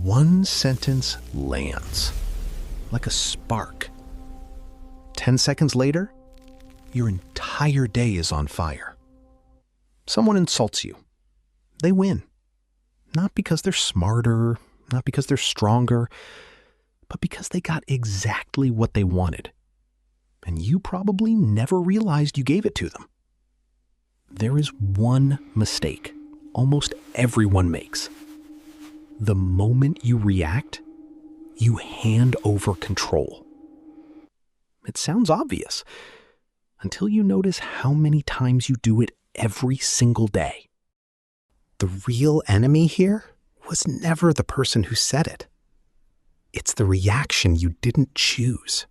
One sentence lands like a spark. 10 seconds later, your entire day is on fire. Someone insults you. They win. Not because they're smarter, not because they're stronger, but because they got exactly what they wanted. And you probably never realized you gave it to them. There is one mistake almost everyone makes. The moment you react, you hand over control. It sounds obvious until you notice how many times you do it every single day. The real enemy here was never the person who said it. It's the reaction you didn't choose.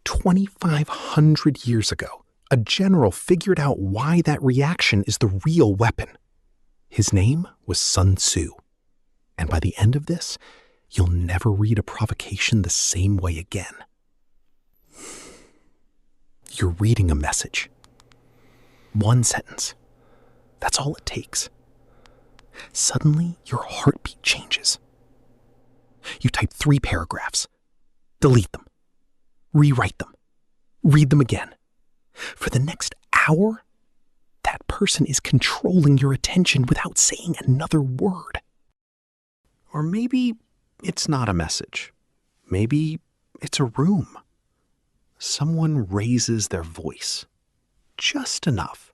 2,500 years ago, a general figured out why that reaction is the real weapon. His name was Sun Tzu. And by the end of this, you'll never read a provocation the same way again. You're reading a message. One sentence. That's all it takes. Suddenly, your heartbeat changes. You type 3 paragraphs. Delete them. Rewrite them. Read them again. For the next hour, that person is controlling your attention without saying another word. Or maybe it's not a message. Maybe it's a room. Someone raises their voice. Just enough.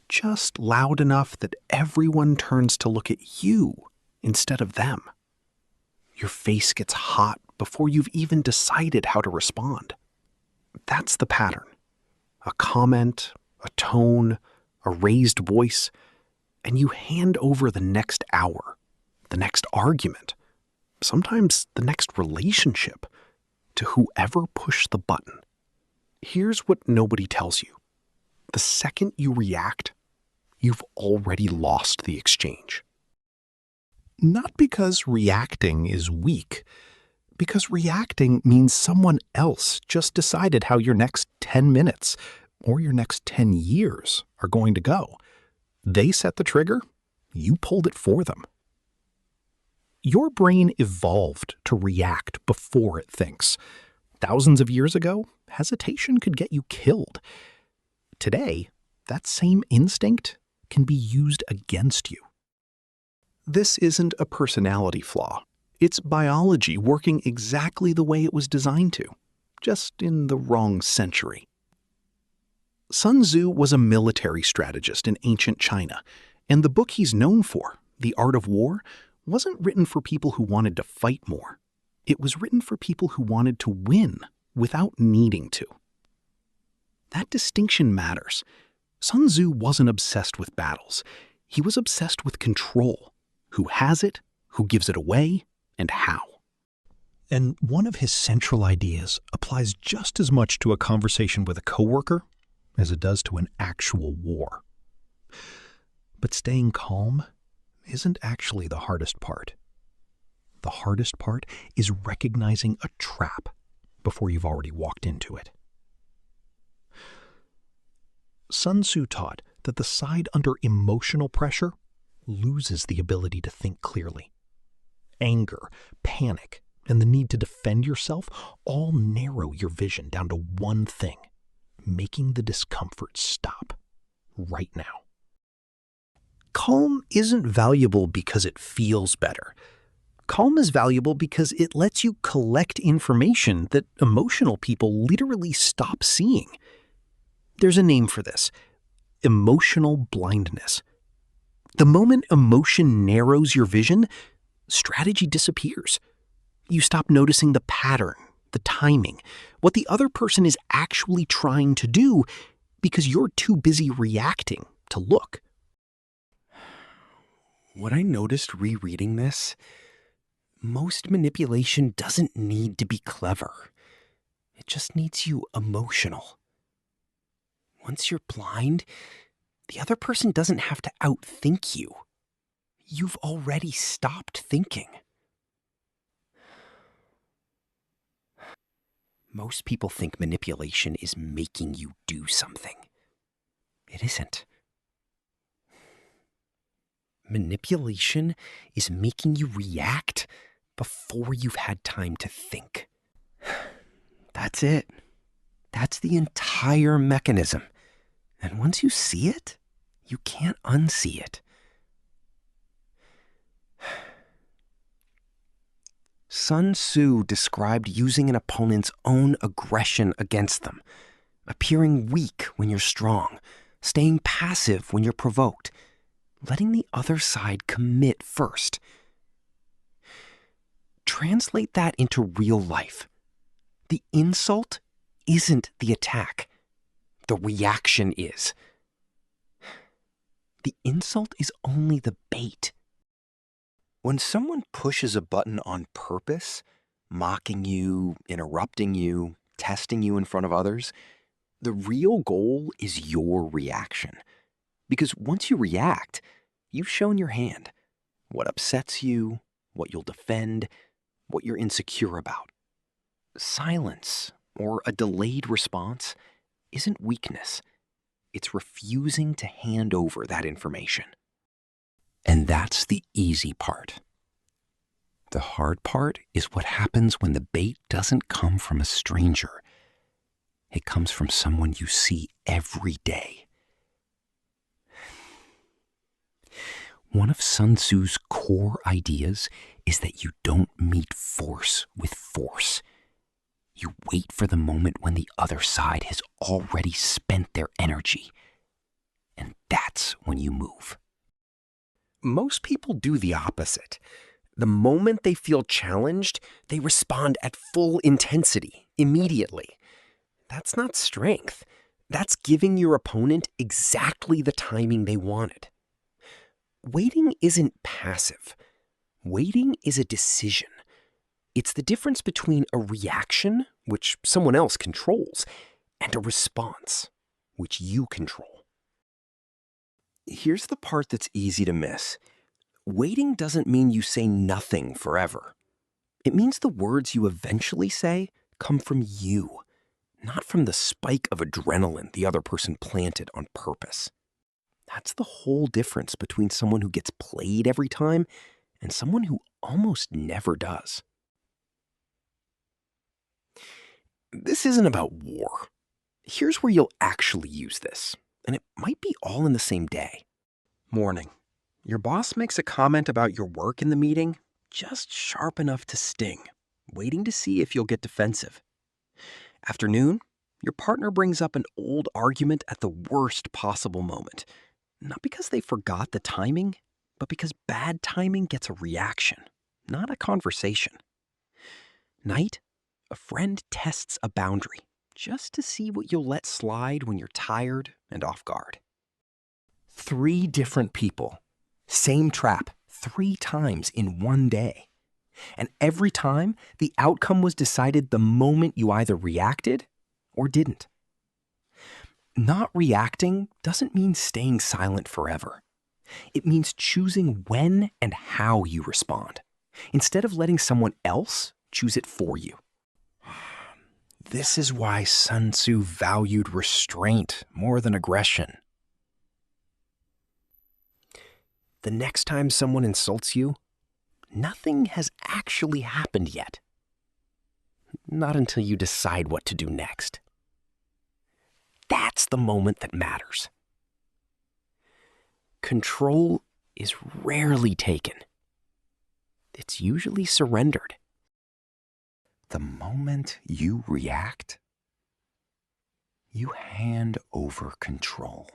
Just loud enough that everyone turns to look at you instead of them. Your face gets hot before you've even decided how to respond. That's the pattern. A comment, a tone, a raised voice, and you hand over the next hour, the next argument, sometimes the next relationship, to whoever pushed the button. Here's what nobody tells you. The second you react, you've already lost the exchange. Not because reacting is weak, because reacting means someone else just decided how your next 10 minutes or your next 10 years are going to go. They set the trigger, you pulled it for them. Your brain evolved to react before it thinks. Thousands of years ago, hesitation could get you killed. Today, that same instinct can be used against you. This isn't a personality flaw. It's biology working exactly the way it was designed to, just in the wrong century. Sun Tzu was a military strategist in ancient China, and the book he's known for, The Art of War, wasn't written for people who wanted to fight more. It was written for people who wanted to win without needing to. That distinction matters. Sun Tzu wasn't obsessed with battles. He was obsessed with control. Who has it, who gives it away, and how. And one of his central ideas applies just as much to a conversation with a coworker as it does to an actual war. But staying calm isn't actually the hardest part. The hardest part is recognizing a trap before you've already walked into it. Sun Tzu taught that the side under emotional pressure loses the ability to think clearly. Anger, panic, and the need to defend yourself all narrow your vision down to one thing: making the discomfort stop right now. Calm isn't valuable because it feels better. Calm is valuable because it lets you collect information that emotional people literally stop seeing. There's a name for this: emotional blindness. The moment emotion narrows your vision, strategy disappears. You stop noticing the pattern, the timing, what the other person is actually trying to do because you're too busy reacting to look. What I noticed rereading this, most manipulation doesn't need to be clever. It just needs you emotional. Once you're blind, the other person doesn't have to outthink you. You've already stopped thinking. Most people think manipulation is making you do something. It isn't. Manipulation is making you react before you've had time to think. That's it. That's the entire mechanism. And once you see it, you can't unsee it. Sun Tzu described using an opponent's own aggression against them, appearing weak when you're strong, staying passive when you're provoked, letting the other side commit first. Translate that into real life. The insult isn't the attack. The reaction is. The insult is only the bait. When someone pushes a button on purpose, mocking you, interrupting you, testing you in front of others, the real goal is your reaction. Because once you react, you've shown your hand. What upsets you, what you'll defend, what you're insecure about. Silence or a delayed response isn't weakness. It's refusing to hand over that information. And that's the easy part. The hard part is what happens when the bait doesn't come from a stranger. It comes from someone you see every day. One of Sun Tzu's core ideas is that you don't meet force with force. You wait for the moment when the other side has already spent their energy. And that's when you move. Most people do the opposite. The moment they feel challenged, they respond at full intensity, immediately. That's not strength. That's giving your opponent exactly the timing they wanted. Waiting isn't passive. Waiting is a decision. It's the difference between a reaction, which someone else controls, and a response, which you control. Here's the part that's easy to miss. Waiting doesn't mean you say nothing forever. It means the words you eventually say come from you, not from the spike of adrenaline the other person planted on purpose. That's the whole difference between someone who gets played every time and someone who almost never does. This isn't about war. Here's where you'll actually use this, and it might be all in the same day. Morning. Your boss makes a comment about your work in the meeting, just sharp enough to sting, waiting to see if you'll get defensive. Afternoon, your partner brings up an old argument at the worst possible moment, not because they forgot the timing, but because bad timing gets a reaction, not a conversation. Night, a friend tests a boundary just to see what you'll let slide when you're tired and off guard. 3 different people, same trap 3 times in one day. And every time, the outcome was decided the moment you either reacted or didn't. Not reacting doesn't mean staying silent forever. It means choosing when and how you respond, instead of letting someone else choose it for you. This is why Sun Tzu valued restraint more than aggression. The next time someone insults you, nothing has actually happened yet. Not until you decide what to do next. That's the moment that matters. Control is rarely taken. It's usually surrendered. The moment you react, you hand over control.